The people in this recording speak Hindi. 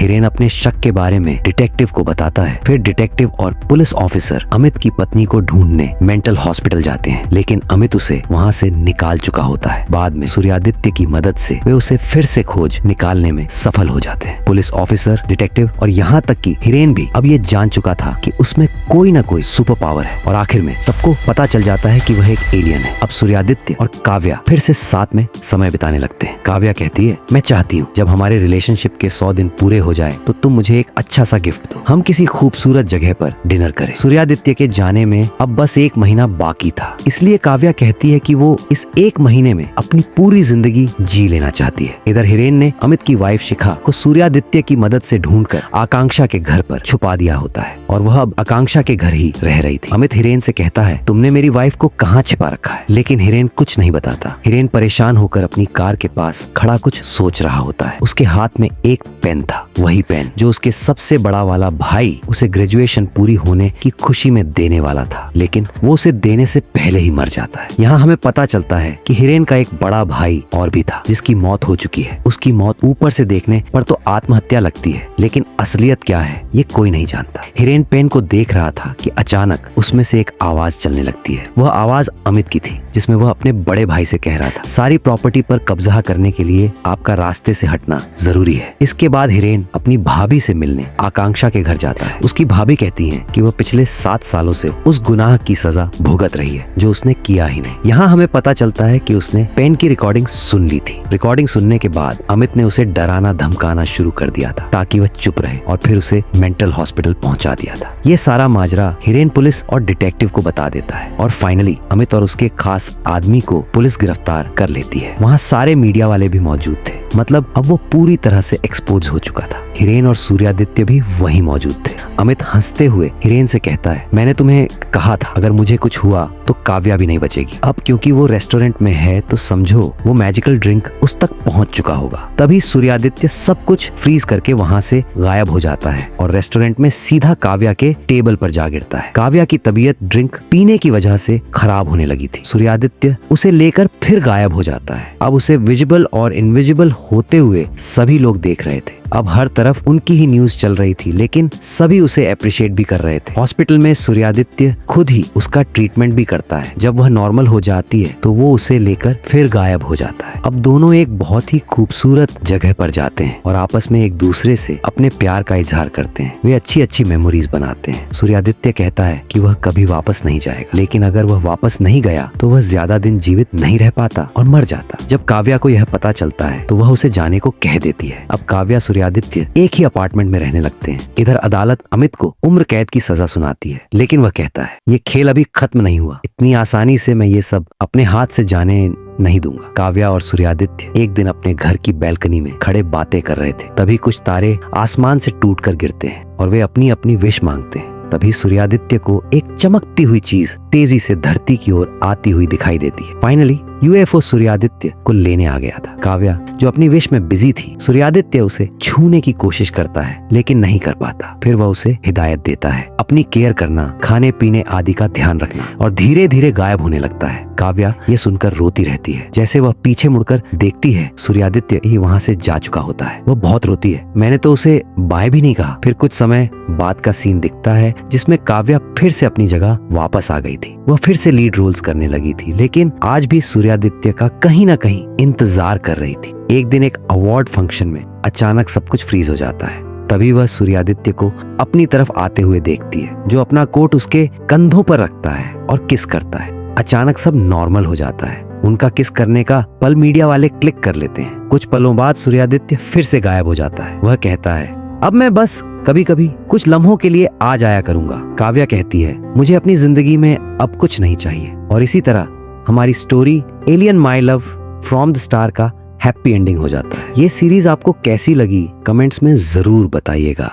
हिरेन अपने शक के बारे में डिटेक्टिव को बताता है। फिर डिटेक्टिव और पुलिस ऑफिसर अमित की पत्नी को ढूंढने मेंटल हॉस्पिटल जाते हैं, लेकिन अमित उसे वहाँ से निकाल चुका होता है। बाद में सूर्यादित्य की मदद से वे उसे फिर से खोज निकालने में सफल हो जाते हैं। पुलिस ऑफिसर, डिटेक्टिव और यहाँ तक कि हिरेन भी अब ये जान चुका था कि उसमें कोई ना कोई सुपर पावर है, और आखिर में सबको पता चल जाता है कि वह एक एलियन है। अब सूर्यादित्य और काव्या फिर से साथ में समय बिताने लगते हैं। काव्या कहती है, मैं चाहती हूँ जब हमारे रिलेशनशिप के 100 दिन पूरे हो जाए तो तुम मुझे एक अच्छा सा गिफ्ट दो, हम किसी खूबसूरत जगह पर डिनर करें। सूर्यादित्य के जाने में अब बस 1 महीना बाकी था, इसलिए काव्या कहती है कि वो इस 1 महीने में अपनी पूरी जिंदगी जी लेना चाहती है। इधर हिरेन ने अमित की वाइफ शिखा को सूर्यादित्य की मदद से ढूंढकर आकांक्षा के घर पर छुपा दिया होता है, और वह अब आकांक्षा के घर ही रह रही थी। अमित हिरेन से कहता है, तुमने मेरी वाइफ को कहाँ छिपा रखा है? लेकिन हिरेन कुछ नहीं बताता। हिरेन परेशान होकर अपनी कार के पास खड़ा कुछ सोच रहा होता है। उसके हाथ में एक पेन था, वही पेन जो उसके सबसे बड़ा वाला भाई उसे ग्रेजुएशन पूरी होने की खुशी में देने वाला था, लेकिन वो उसे देने से पहले ही मर जाता है। यहाँ हमें पता चलता है कि हिरेन का एक बड़ा भाई और भी था जिसकी मौत हो चुकी है। उसकी मौत ऊपर से देखने पर तो आत्महत्या लगती है, लेकिन असलियत क्या है ये कोई नहीं जानता। हिरेन पेन को देख रहा था कि अचानक उसमें से एक आवाज चलने लगती है। वह आवाज अमित की थी, जिसमें वह अपने बड़े भाई से कह रहा था, सारी प्रॉपर्टी पर कब्जा करने के लिए आपका रास्ते से हटना जरूरी है। इसके बाद हिरेन अपनी भाभी से मिलने आकांक्षा के घर जाता है। उसकी भाभी कहती है कि वह पिछले 7 सालों से उस गुनाह की सजा भुगत रही है जो उसने किया ही नहीं। यहाँ हमें पता चलता है कि उसने पेन की रिकॉर्डिंग सुन ली थी। रिकॉर्डिंग सुनने के बाद अमित ने उसे डराना धमकाना शुरू कर दिया था ताकि वह चुप रहे, और फिर उसे मेंटल हॉस्पिटल पहुंचा दिया था। ये सारा माजरा हिरेन पुलिस और डिटेक्टिव को बता देता है, और फाइनली अमित और उसके खास आदमी को पुलिस गिरफ्तार कर लेती है। वहाँ सारे मीडिया वाले भी मौजूद थे, मतलब अब वो पूरी तरह से एक्सपोज हो चुका था। हिरेन और सूर्यादित्य भी वहीं मौजूद थे। अमित हंसते हुए हिरेन से कहता है, मैंने तुम्हें कहा था अगर मुझे कुछ हुआ तो काव्या भी नहीं बचेगी। अब क्योंकि वो रेस्टोरेंट में है तो समझो वो मैजिकल ड्रिंक उस तक पहुंच चुका होगा। तभी सूर्यादित्य सब कुछ फ्रीज करके वहां से गायब हो जाता है और रेस्टोरेंट में सीधा काव्या के टेबल पर जा गिरता है। काव्या की तबीयत ड्रिंक पीने की वजह से खराब होने लगी थी। सूर्यादित्य उसे लेकर फिर गायब हो जाता है। अब उसे विजिबल और इनविजिबल होते हुए सभी लोग देख रहे थे। अब हर तरफ उनकी ही न्यूज चल रही थी, लेकिन सभी उसे अप्रिशिएट भी कर रहे थे। हॉस्पिटल में सूर्यादित्य खुद ही उसका ट्रीटमेंट भी करता है। जब वह नॉर्मल हो जाती है तो वो उसे लेकर फिर गायब हो जाता है। अब दोनों एक बहुत ही खूबसूरत जगह पर जाते हैं और आपस में एक दूसरे से अपने प्यार का इजहार करते हैं। वे अच्छी अच्छी मेमोरीज बनाते हैं। सूर्यादित्य कहता है कि वह कभी वापस नहीं जाएगा, लेकिन अगर वह वापस नहीं गया तो वह ज्यादा दिन जीवित नहीं रह पाता और मर जाता। जब काव्या को यह पता चलता है तो वह उसे जाने को कह देती है। अब काव्या सूर्यादित्य एक ही अपार्टमेंट में रहने लगते हैं। इधर अदालत अमित को उम्र कैद की सजा सुनाती है, लेकिन वह कहता है ये खेल अभी खत्म नहीं हुआ, इतनी आसानी से मैं ये सब अपने हाथ से जाने नहीं दूंगा। काव्या और सूर्यादित्य एक दिन अपने घर की बैल्कनी में खड़े बातें कर रहे थे। तभी कुछ तारे आसमान से टूटकर गिरते हैं और वे अपनी अपनी विश मांगते हैं। तभी सूर्यादित्य को एक चमकती हुई चीज तेजी से धरती की ओर आती हुई दिखाई देती है। फाइनली यूएफओ सूर्यादित्य को लेने आ गया था। काव्या जो अपनी विश में बिजी थी, सूर्यादित्य उसे छूने की कोशिश करता है लेकिन नहीं कर पाता। फिर वह उसे हिदायत देता है अपनी केयर करना, खाने पीने आदि का ध्यान रखना, और धीरे धीरे गायब होने लगता है। काव्या ये सुनकर रोती रहती है। जैसे वह पीछे मुड़कर देखती है, सूर्यादित्य ही वहाँ से जा चुका होता है। वह बहुत रोती है, मैंने तो उसे बाय भी नहीं कहा। फिर कुछ समय बाद का सीन दिखता है जिसमें काव्या फिर से अपनी जगह वापस आ गई थी। वह फिर से लीड रोल्स करने लगी थी, लेकिन आज भी सूर्यादित्य का कहीं ना कहीं इंतजार कर रही थी। एक दिन एक अवार्ड फंक्शन में अचानक सब कुछ फ्रीज हो जाता है। तभी वह सूर्यादित्य को अपनी तरफ आते हुए देखती है, जो अपना कोट उसके कंधों पर रखता है और किस करता है। अचानक सब नॉर्मल हो जाता है। उनका किस करने का पल मीडिया वाले क्लिक कर लेते हैं। कुछ पलों बाद सूर्यादित्य फिर से गायब हो जाता है। वह कहता है, अब मैं बस कभी कभी कुछ लम्हों के लिए आ जाया करूंगा। काव्या कहती है, मुझे अपनी जिंदगी में अब कुछ नहीं चाहिए। और इसी तरह हमारी story alien my love from the star का हैप्पी एंडिंग हो जाता है। ये सीरीज आपको कैसी लगी कमेंट्स में जरूर बताइएगा।